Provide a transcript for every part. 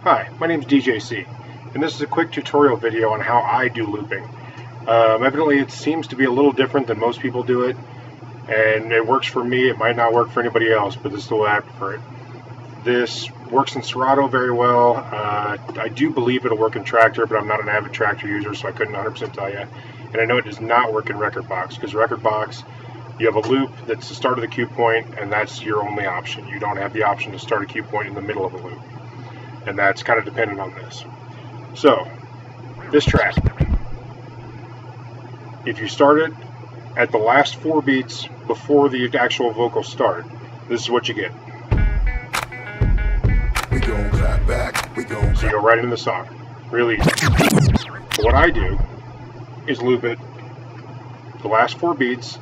Hi, my name is DJC, and this is a quick tutorial video on how I do looping. Evidently it seems to be a little different than most people do it, and it works for me. It might not work for anybody else, but this is the way I prefer it. This works in Serato very well. I do believe it'll work in Tractor, but I'm not an avid Tractor user, so I couldn't 100% tell you. And I know it does not work in Rekordbox, because Rekordbox, you have a loop that's the start of the cue point, and that's your only option. You don't have the option to start a cue point in the middle of a loop, and that's kind of dependent on this. So, this track, if you start it at the last 4 beats before the actual vocals start, this is what you get. We gon' clap back, we gon' So you go right into the song. Really easy. So what I do is loop it the last 4 beats.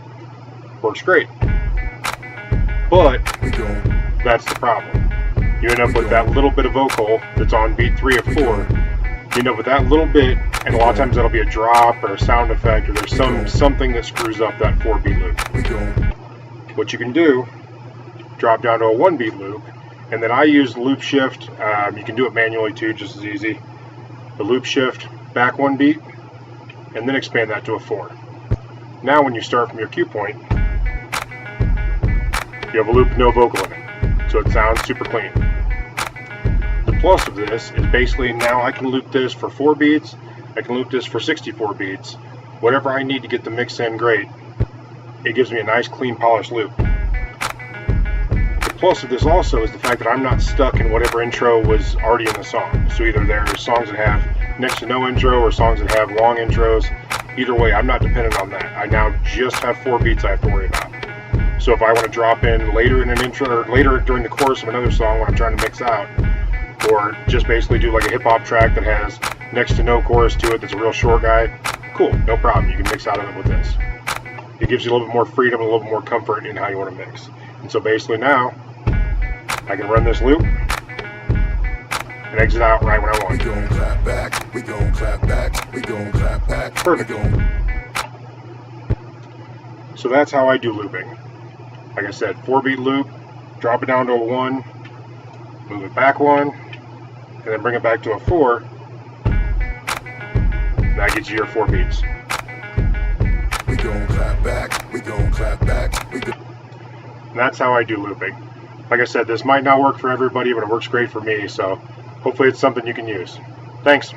Works great. But that's the problem. You end up with that little bit of vocal that's on beat 3 of 4. You end up with that little bit, and a lot of times that'll be a drop or a sound effect, or there's something that screws up that 4-beat loop. What you can do, drop down to a 1-beat loop, and then I use loop shift. You can do it manually too, just as easy. The loop shift back 1 beat, and then expand that to a 4. Now when you start from your cue point, you have a loop with no vocal in it, so it sounds super clean. The plus of this is basically now I can loop this for 4 beats, I can loop this for 64 beats, whatever I need to get the mix in great. It gives me a nice, clean, polished loop. The plus of this also is the fact that I'm not stuck in whatever intro was already in the song. So either there's songs that have next to no intro or songs that have long intros. Either way, I'm not dependent on that. I now just have 4 beats I have to worry about. So if I want to drop in later in an intro, or later during the chorus of another song when I'm trying to mix out, or just basically do like a hip-hop track that has next to no chorus to it that's a real short guy, cool, no problem. You can mix out of it with this. It gives you a little bit more freedom and a little bit more comfort in how you want to mix. And so basically now, I can run this loop and exit out right when I want. We gon' clap back, we gon' clap back, we gon' clap back. Perfect. So that's how I do looping. Like I said, 4-beat loop, drop it down to a 1, move it back 1, and then bring it back to a 4. That gets you your 4 beats. We gon' clap back, we gon' clap back, And that's how I do looping. Like I said, this might not work for everybody, but it works great for me, so hopefully it's something you can use. Thanks.